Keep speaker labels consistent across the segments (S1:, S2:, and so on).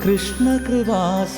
S1: കൃഷ്ണകൃപാസാഗരം.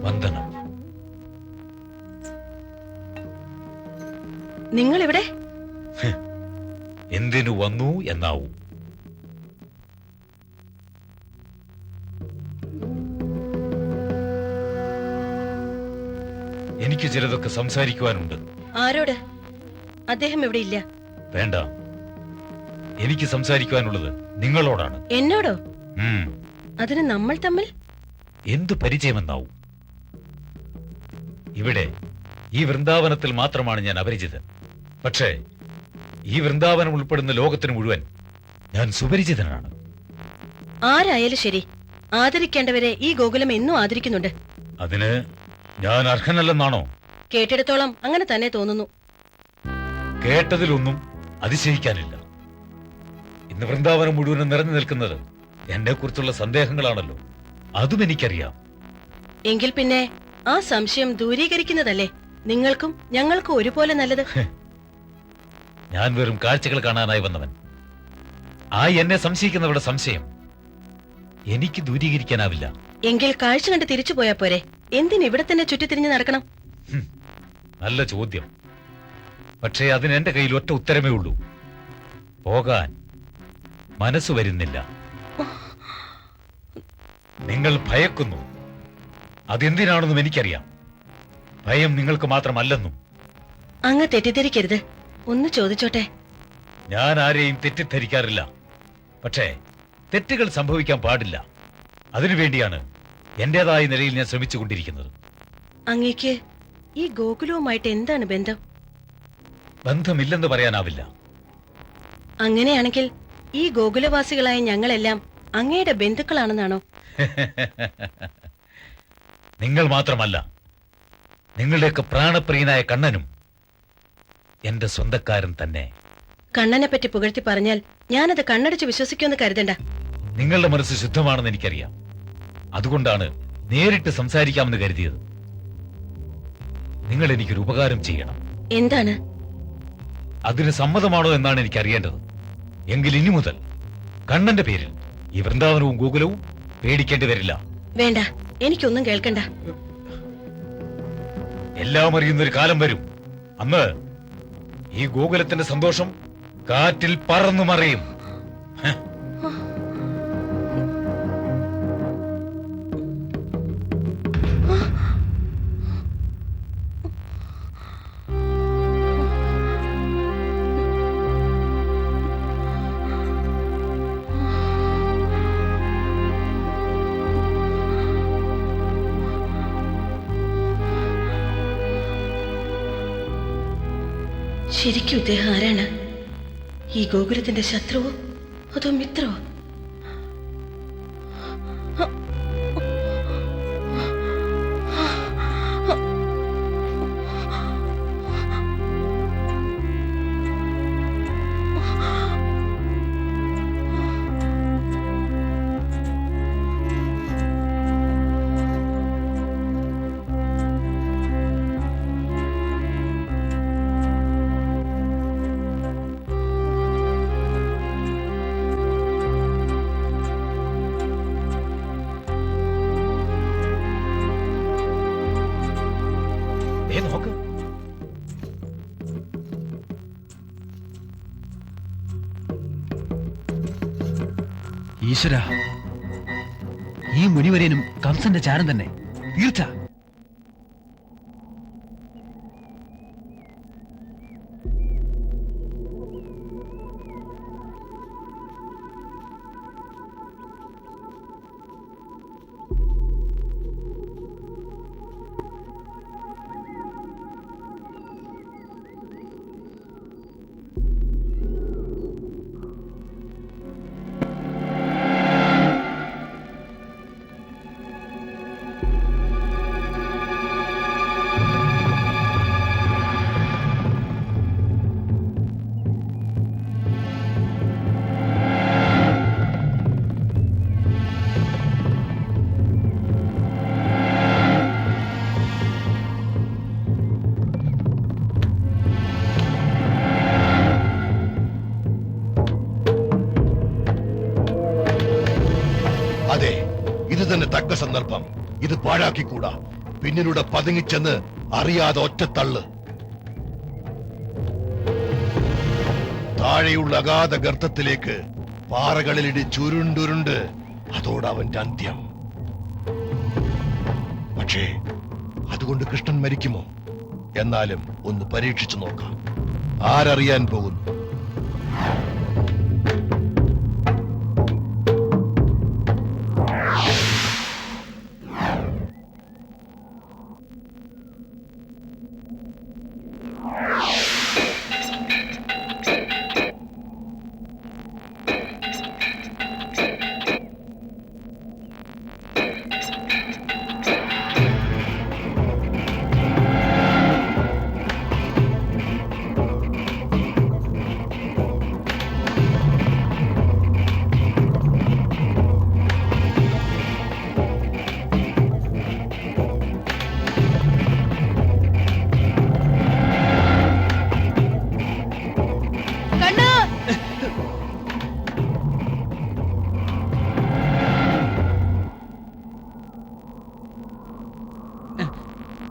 S2: വന്ദനം.
S3: നിങ്ങൾ ഇവിടെ
S2: എന്തിനു വന്നു എന്നാവൂ. എനിക്ക് ചിലതൊക്കെ സംസാരിക്കുവാനുണ്ട്.
S3: ആരോട്? അദ്ദേഹം ഇവിടെ ഇല്ല.
S2: വേണ്ട, എനിക്ക് സംസാരിക്കുവാനുള്ളത് നിങ്ങളോടാണ്.
S3: എന്നോടോ?
S2: ഉം.
S3: അതിന് നമ്മൾ തമ്മിൽ
S2: എന്തു പരിചയമെന്നാവും. ഇവിടെ ഈ വൃന്ദാവനത്തിൽ മാത്രമാണ് ഞാൻ അപരിചിതൻ. പക്ഷേ ഈ വൃന്ദാവനം ഉൾപ്പെടുന്ന ലോകത്തിന് മുഴുവൻ ഞാൻ സുപരിചിതനാണ്.
S3: ആരായാലും ശരി, ആദരിക്കേണ്ടവരെ ഈ ഗോകുലം എന്നും ആദരിക്കുന്നുണ്ട്.
S2: അതിന് ഞാൻ അർഹനല്ലെന്നാണോ?
S3: കേട്ടിടത്തോളം അങ്ങനെ തന്നെ തോന്നുന്നു.
S2: കേട്ടതിലൊന്നും അതിശയിക്കാനില്ല. ഇന്ന് വൃന്ദാവനം മുഴുവനും നിറഞ്ഞു നിൽക്കുന്നത് എന്നെ കുറിച്ചുള്ള സന്ദേഹങ്ങളാണല്ലോ. അതും എനിക്കറിയാം.
S3: എങ്കിൽ പിന്നെ ആ സംശയം ദൂരീകരിക്കുന്നതല്ലേ നിങ്ങൾക്കും ഞങ്ങൾക്കും ഒരുപോലെ നല്ലത്.
S2: ഞാൻ വെറും കാഴ്ചകൾ കാണാനായി വന്നവൻ. ആ എന്നെ സംശയിക്കുന്നവരുടെ സംശയം എനിക്ക് ദൂരീകരിക്കാനാവില്ല.
S3: എങ്കിൽ കാഴ്ച കണ്ട് തിരിച്ചു പോയാ പോരെ? എന്തിനിവിടെ തന്നെ ചുറ്റിത്തിരിഞ്ഞ് നടക്കണം?
S2: നല്ല ചോദ്യം. പക്ഷേ അതിന് എന്റെ കയ്യിൽ ഒറ്റ ഉത്തരമേ ഉള്ളൂ. പോകാൻ മനസ്സ് വരുന്നില്ല. നിങ്ങൾ ഭയക്കുന്നു. അതെന്തിനാണെന്നും എനിക്കറിയാം. ഭയം നിങ്ങൾക്ക് മാത്രമല്ലെന്നും.
S3: അങ്ങ് തെറ്റിദ്ധരിക്കരുത്. ഒന്ന് ചോദിച്ചോട്ടെ.
S2: ഞാൻ ആരെയും തെറ്റിദ്ധരിക്കാറില്ല. പക്ഷേ തെറ്റുകൾ സംഭവിക്കാൻ പാടില്ല. അതിനുവേണ്ടിയാണ് എന്റേതായ നിലയിൽ ഞാൻ ശ്രമിച്ചുകൊണ്ടിരിക്കുന്നത്.
S3: അങ്ങേക്ക് ഈ ഗോകുലവുമായിട്ട് എന്താണ് ബന്ധം?
S2: ബന്ധമില്ലെന്ന് പറയാനാവില്ല.
S3: അങ്ങനെയാണെങ്കിൽ ഈ ഗോകുലവാസികളായ ഞങ്ങളെല്ലാം അങ്ങയുടെ ബന്ധുക്കളാണെന്നാണോ?
S2: നിങ്ങൾ മാത്രമല്ല, നിങ്ങളുടെയൊക്കെ പ്രാണപ്രിയനായ കണ്ണനും എന്റെ സ്വന്തക്കാരൻ തന്നെ.
S3: കണ്ണനെ പറ്റി പുകഴ്ത്തി പറഞ്ഞാൽ ഞാനത് കണ്ണടച്ച് വിശ്വസിക്കുമെന്ന് കരുതണ്ട.
S2: നിങ്ങളുടെ മനസ്സ് ശുദ്ധമാണെന്ന് എനിക്കറിയാം. അതുകൊണ്ടാണ് നേരിട്ട് സംസാരിക്കാമെന്ന് കരുതിയത്. നിങ്ങൾ എനിക്കൊരു ഉപകാരം ചെയ്യണം.
S3: എന്താണ്?
S2: അതിന് സമ്മതമാണോ എന്നാണ് എനിക്ക് അറിയേണ്ടത്. എങ്കിൽ ഇനി മുതൽ കണ്ണന്റെ പേരിൽ ഈ വൃന്ദാവനവും ഗോകുലവും പേടിക്കേണ്ടി വരില്ല.
S3: വേണ്ട, എനിക്കൊന്നും കേൾക്കണ്ട.
S2: എല്ലാം അറിയുന്നൊരു കാലം വരും. അന്ന് ഈ ഗോകുലത്തിന്റെ സന്തോഷം കാറ്റിൽ പറന്നു മറിയും.
S3: ശരിക്കും ഇദ്ദേഹം ആരാണ്? ഈ ഗോകുലത്തിന്റെ ശത്രുവോ അതോ മിത്രവോ?
S2: നോക്ക്,
S4: ഈശ്വര, ഈ മുനിവരനും കംസന്റെ ചാരം തന്നെ തീർച്ച.
S5: അതെ, ഇത് തന്നെ തക്ക സന്ദർഭം. ഇത് പാഴാക്കിക്കൂടാ. പിന്നിലൂടെ പതുങ്ങിച്ചെന്ന് അറിയാതെ ഒറ്റത്തള്ള്. താഴെയുള്ള അഗാധ ഗർത്തത്തിലേക്ക് പാറകളിലിടി ചുരുണ്ടുരുണ്ട്. അതോടെ അവന്റെ അന്ത്യം. പക്ഷേ അതുകൊണ്ട് കൃഷ്ണൻ മരിക്കുമോ? എന്നാലും ഒന്ന് പരീക്ഷിച്ചു നോക്കാം. ആരറിയാൻ പോകുന്നു?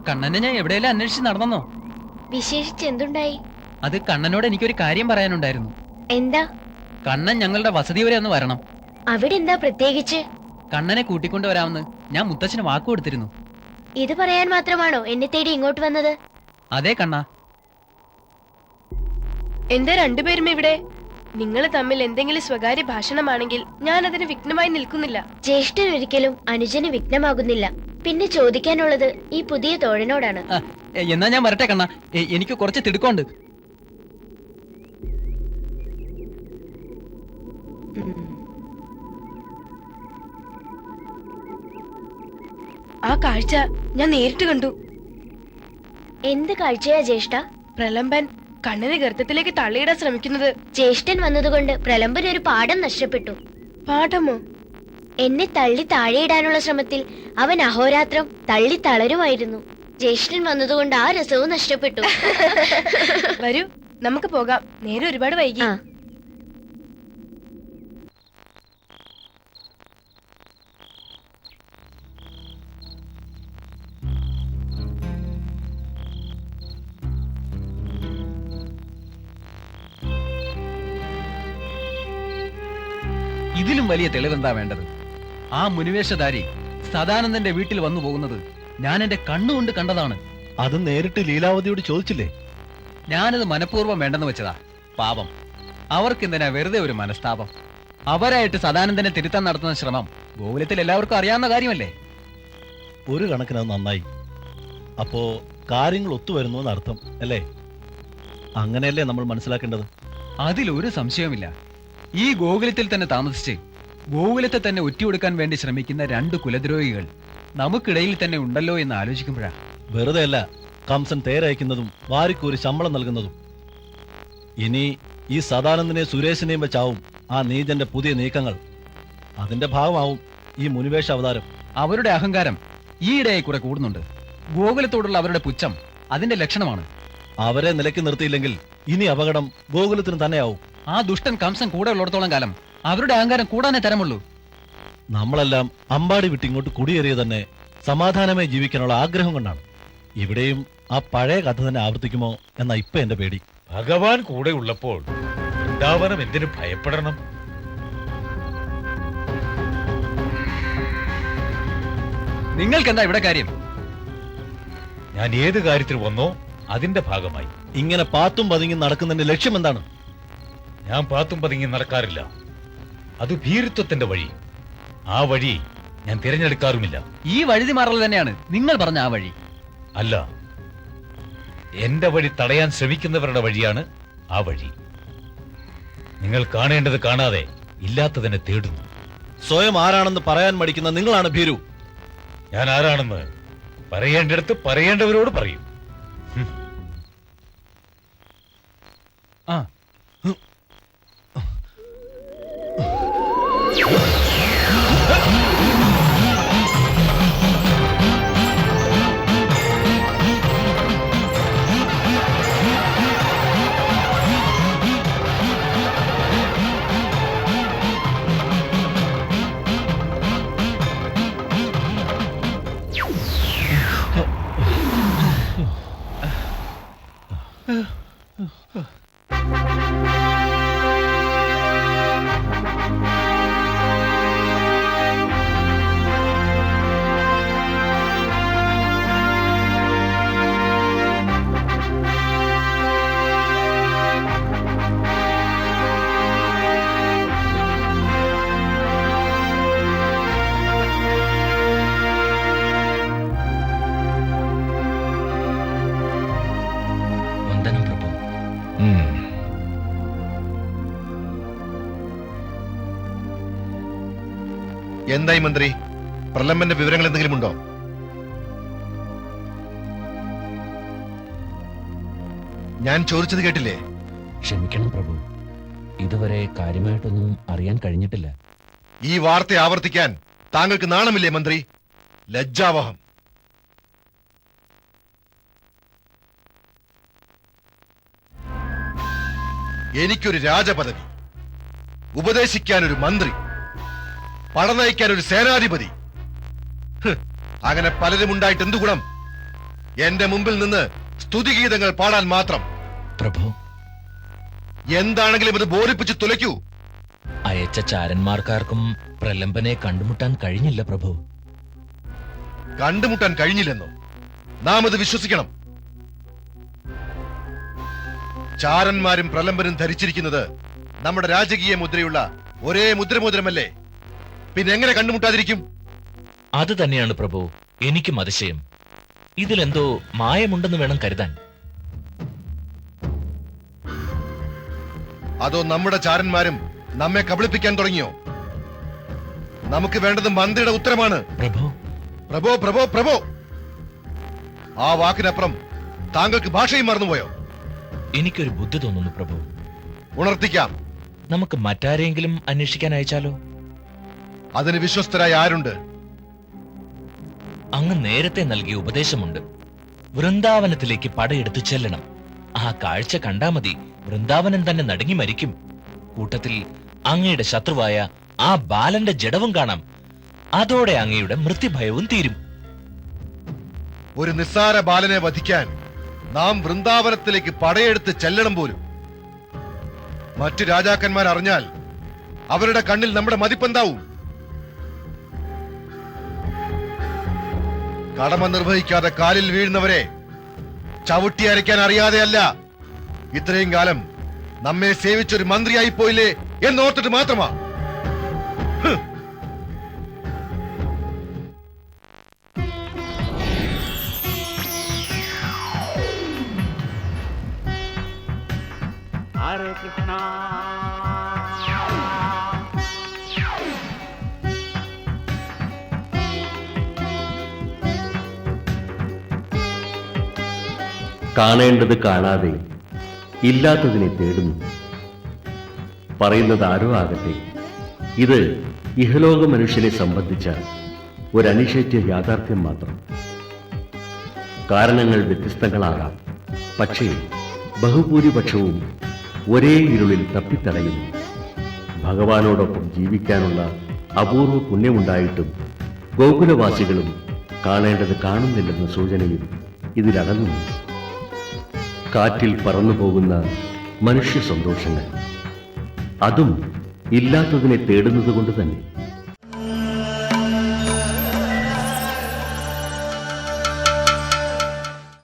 S4: കണ്ണനെ ഞാൻ എവിടെയെല്ലാം അന്വേഷിച്ച് നടന്നോ?
S6: വിശേഷിച്ച് എന്തുണ്ടായി?
S4: അത് കണ്ണനോട് എനിക്കൊരു കാര്യം പറയാനുണ്ടായിരുന്നു.
S6: എന്താ?
S4: കണ്ണൻ ഞങ്ങളുടെ വസതി വരെ ഒന്ന് വരണം.
S6: അവിടെ എന്താ പ്രത്യേകിച്ച്?
S4: കണ്ണനെ കൂട്ടിക്കൊണ്ടുവരാമെന്ന് ഞാൻ മുത്തച്ഛന് വാക്ക് കൊടുത്തിരുന്നു.
S6: ഇത് പറയാൻ മാത്രമാണോ എന്നെ തേടി ഇങ്ങോട്ട് വന്നത്?
S4: അതെ കണ്ണ.
S7: എന്താ രണ്ടുപേരും ഇവിടെ? നിങ്ങൾ തമ്മിൽ എന്തെങ്കിലും സ്വകാര്യ ഭാഷണമാണെങ്കിൽ ഞാൻ അതിന് വിഘ്നമായി നിൽക്കുന്നില്ല.
S6: ജ്യേഷ്ഠൻ ഒരിക്കലും അനുജന് വിഘ്നമാകുന്നില്ല. പിന്നെ ചോദിക്കാനുള്ളത് ഈ പുതിയ തോഴനോടാണ്.
S4: എന്നാ ഞാൻ വരട്ടെ കണ്ണ, എനിക്ക് കുറച്ച് തിടുക്കമുണ്ട്.
S7: ആ കാഴ്ച ഞാൻ നേരിട്ട് കണ്ടു.
S6: എന്ത് കാഴ്ചയാ ജ്യേഷ്ഠ?
S7: പ്രലംബൻ കണ്ണനെ ഗർത്തത്തിലേക്ക് തള്ളിയിടാൻ ശ്രമിക്കുന്നത്.
S6: ജ്യേഷ്ഠൻ വന്നതുകൊണ്ട് പ്രലംബന് ഒരു പാഠം നഷ്ടപ്പെട്ടു.
S7: പാഠമോ?
S6: എന്നെ തള്ളി താഴെയിടാനുള്ള ശ്രമത്തിൽ അവൻ അഹോരാത്രം തള്ളി തളരുമായിരുന്നു. ജ്യേഷ്ഠൻ വന്നതുകൊണ്ട് ആ രസവും നഷ്ടപ്പെട്ടു.
S7: വരൂ, നമുക്ക് പോകാം. നേരെ ഒരുപാട് വൈകി.
S4: ഇതിലും വലിയ തെളിവെന്താ വേണ്ടത്? ആ മുനിവേഷധാരി സദാനന്ദന്റെ വീട്ടിൽ വന്നു പോകുന്നത് ഞാൻ എന്റെ കണ്ണുകൊണ്ട് കണ്ടതാണ്.
S8: അത് നേരിട്ട് ലീലാവതിയോട് ചോദിച്ചില്ലേ?
S4: ഞാനത് മനഃപൂർവ്വം വേണ്ടെന്ന് വെച്ചതാ. പാപം, അവർക്കെന്തിനാ വെറുതെ ഒരു മനസ്താപം? അവരായിട്ട് സദാനന്ദനെ തിരുത്താൻ നടത്തുന്ന ശ്രമം ഗോകുലത്തിൽ എല്ലാവർക്കും അറിയാവുന്ന കാര്യമല്ലേ?
S8: ഒരു കണക്കിന് അത് നന്നായി. അപ്പോ കാര്യങ്ങൾ ഒത്തുവരുന്നു എന്നർത്ഥം അല്ലേ? അങ്ങനെയല്ലേ നമ്മൾ മനസ്സിലാക്കേണ്ടത്?
S4: അതിലൊരു സംശയവുമില്ല. ഈ ഗോകുലത്തിൽ തന്നെ താമസിച്ച് ഗോകുലത്തെ തന്നെ ഒറ്റിയൊടുക്കാൻ വേണ്ടി ശ്രമിക്കുന്ന രണ്ട് കുലദ്രോഹികൾ നമുക്കിടയിൽ തന്നെ ഉണ്ടല്ലോ എന്ന് ആലോചിക്കുമ്പോഴാ.
S8: വെറുതെ അല്ല കംസൻ തേരയക്കുന്നതും വാരിക്കൊരു ശമ്പളം നൽകുന്നതും. ഇനി ഈ സദാനന്ദനെ സുരേഷിനെയും വെച്ചാവും ആ നീചന്റെ പുതിയ നീക്കങ്ങൾ. അതിന്റെ ഭാഗമാവും ഈ മുനിവേഷ അവതാരം.
S4: അവരുടെ അഹങ്കാരം ഈയിടെയായി കുറെ കൂടുന്നുണ്ട്. ഗോകുലത്തോടുള്ള അവരുടെ പുച്ഛം അതിന്റെ ലക്ഷണമാണ്.
S8: അവരെ നിലയ്ക്ക് നിർത്തിയില്ലെങ്കിൽ ഇനി അപകടം ഗോകുലത്തിന് തന്നെയാവും.
S4: ആ ദുഷ്ടൻ കംസൻ കൂടെ ഉള്ളിടത്തോളം കാലം അവരുടെ അഹങ്കാരം കൂടാനേ തരമുള്ളൂ.
S8: നമ്മളെല്ലാം അമ്പാടി വിട്ടിങ്ങോട്ട് കുടിയേറിയ തന്നെ സമാധാനമായി ജീവിക്കാനുള്ള ആഗ്രഹം കൊണ്ടാണ്. ഇവിടെയും ആ പഴയ കഥ തന്നെ ആവർത്തിക്കുമോ എന്നാ ഇപ്പൊ എന്റെ പേടി.
S2: ഭഗവാൻ കൂടെ ഉള്ളപ്പോൾ വൃന്ദാവനം എന്തിനു ഭയപ്പെടണം?
S4: നിങ്ങൾക്കെന്താ ഇവിടെ കാര്യം?
S2: ഞാൻ ഏത് കാര്യത്തിൽ വന്നോ അതിന്റെ ഭാഗമായി.
S8: ഇങ്ങനെ പാത്തും പതുങ്ങി നടക്കുന്നതിന്റെ ലക്ഷ്യം എന്താണ്?
S2: ഞാൻ പാത്തും പതുങ്ങി നടക്കാറില്ല. അത് ഭീരുത്വത്തിന്റെ വഴി. ആ വഴി ഞാൻ തിരഞ്ഞെടുക്കാറുമില്ല.
S4: ഈ വഴുതി മാറൽ തന്നെയാണ് നിങ്ങൾ പറഞ്ഞ ആ വഴി.
S2: അല്ല, എന്റെ വഴി തടയാൻ ശ്രമിക്കുന്നവരുടെ വഴിയാണ് ആ വഴി. നിങ്ങൾ കാണേണ്ടത് കാണാതെ ഇല്ലാത്തതിനെ തേടുന്നു.
S8: സ്വയം ആരാണെന്ന് പറയാൻ മടിക്കുന്ന നിങ്ങളാണ് ഭീരു.
S2: ഞാൻ ആരാണെന്ന് പറയേണ്ടടുത്ത് പറയേണ്ടവരോട് പറയും.
S4: ആ
S5: എന്തായി മന്ത്രി, പ്രലംബന്റെ വിവരങ്ങൾ എന്തെങ്കിലും ഉണ്ടോ? ഞാൻ ചോദിച്ചത് കേട്ടില്ലേ?
S9: ക്ഷമിക്കണം പ്രഭു, ഇതുവരെ കാര്യമായിട്ടൊന്നും അറിയാൻ കഴിഞ്ഞിട്ടില്ല.
S5: ഈ വാർത്ത ആവർത്തിക്കാൻ താങ്കൾക്ക് നാണമില്ലേ മന്ത്രി? ലജ്ജാവഹം. എനിക്കൊരു രാജപദവി, ഉപദേശിക്കാൻ ഒരു മന്ത്രി, പടനയിക്കാൻ ഒരു സേനാധിപതി, അങ്ങനെ പലരും ഉണ്ടായിട്ട് എന്തു ഗുണം? എന്റെ മുമ്പിൽ നിന്ന് സ്തുതിഗീതങ്ങൾ പാടാൻ മാത്രം.
S9: പ്രഭു,
S5: എന്താണെങ്കിലും അത് ബോധിപ്പിച്ച് തുലയ്ക്കൂ.
S9: അയച്ച ചാരന്മാർക്കാർക്കും പ്രലംബനെ കണ്ടുമുട്ടാൻ കഴിഞ്ഞില്ല പ്രഭു.
S5: കണ്ടുമുട്ടാൻ കഴിഞ്ഞില്ലെന്നോ? നാം അത് വിശ്വസിക്കണം. ചാരന്മാരും പ്രലംബനും ധരിച്ചിരിക്കുന്നത് നമ്മുടെ രാജകീയ മുദ്രയുള്ള ഒരേ മുദ്രമോതിരമല്ലേ? പിന്നെ എങ്ങനെ കണ്ടുമുട്ടാതിരിക്കും?
S9: അത് തന്നെയാണ് പ്രഭു എനിക്കും അതിശയം. ഇതിലെന്തോ മായമുണ്ടെന്ന് വേണം കരുതാൻ.
S5: അതോ നമ്മുടെ ചാരന്മാരും നമ്മെ കബളിപ്പിക്കാൻ തുടങ്ങിയോ? നമുക്ക് വേണ്ടത് മന്ത്രിയുടെ ഉത്തരമാണ്.
S9: പ്രഭു,
S5: പ്രഭോ പ്രഭോ പ്രഭോ, ആ വാക്കിനപ്പുറം താങ്കൾക്ക് ഭാഷയും മറന്നുപോയോ?
S9: എനിക്കൊരു ബുദ്ധി തോന്നുന്നു പ്രഭു.
S5: ഉണർത്തിക്കാം.
S9: നമുക്ക് മറ്റാരെങ്കിലും അന്വേഷിക്കാൻ അയച്ചാലോ?
S5: അതിന് വിശ്വസ്തരായ ആരുണ്ട്?
S9: അങ്ങ് നേരത്തെ നൽകിയ ഉപദേശമുണ്ട്. വൃന്ദാവനത്തിലേക്ക് പടയെടുത്ത് ചെല്ലണം. ആ കാഴ്ച കണ്ടാ മതി, വൃന്ദാവനം തന്നെ നടുങ്ങി മരിക്കും. കൂട്ടത്തിൽ അങ്ങയുടെ ശത്രുവായ ആ ബാലന്റെ ജഡവും കാണാം. അതോടെ അങ്ങയുടെ മൃത്യുഭയവും തീരും.
S5: ഒരു നിസ്സാര ബാലനെ വധിക്കാൻ നാം വൃന്ദാവനത്തിലേക്ക് പടയെടുത്ത് ചെല്ലണം പോലും. മറ്റു രാജാക്കന്മാർ അറിഞ്ഞാൽ അവരുടെ കണ്ണിൽ നമ്മുടെ മതിപ്പെന്താവും? കടമ നിർവഹിക്കാതെ കാലിൽ വീഴുന്നവരെ ചവിട്ടി അരയ്ക്കാൻ അറിയാതെയല്ല ഇത്രയും കാലം നമ്മെ സേവിച്ചൊരു മന്ത്രിയായി പോയില്ലേ എന്നോർത്തിട്ട് മാത്രമാ.
S10: ഹരേ കൃഷ്ണ.
S11: കാണേണ്ടത് കാണാതെ ഇല്ലാത്തതിനെ തേടുന്നു. പറയുന്നത് ആരോ ആകട്ടെ, ഇത് ഇഹലോക മനുഷ്യനെ സംബന്ധിച്ച ഒരനിഷേധ്യ യാഥാർത്ഥ്യം മാത്രം. കാരണങ്ങൾ വ്യത്യസ്തങ്ങളാകാം, പക്ഷേ ബഹുഭൂരിപക്ഷവും ഒരേ ഇരുളിൽ തപ്പിത്തടയുന്നു. ഭഗവാനോടൊപ്പം ജീവിക്കാനുള്ള അപൂർവ പുണ്യമുണ്ടായിട്ടും ഗോകുലവാസികളും കാണേണ്ടത് കാണുന്നില്ലെന്ന സൂചനയും ഇതിലടങ്ങുന്നു. കാറ്റിൽ പറന്നു പോകുന്ന മനുഷ്യ സന്തോഷങ്ങൾ, അതും ഇല്ലാത്തതിനെ തേടുന്നത് കൊണ്ട് തന്നെ.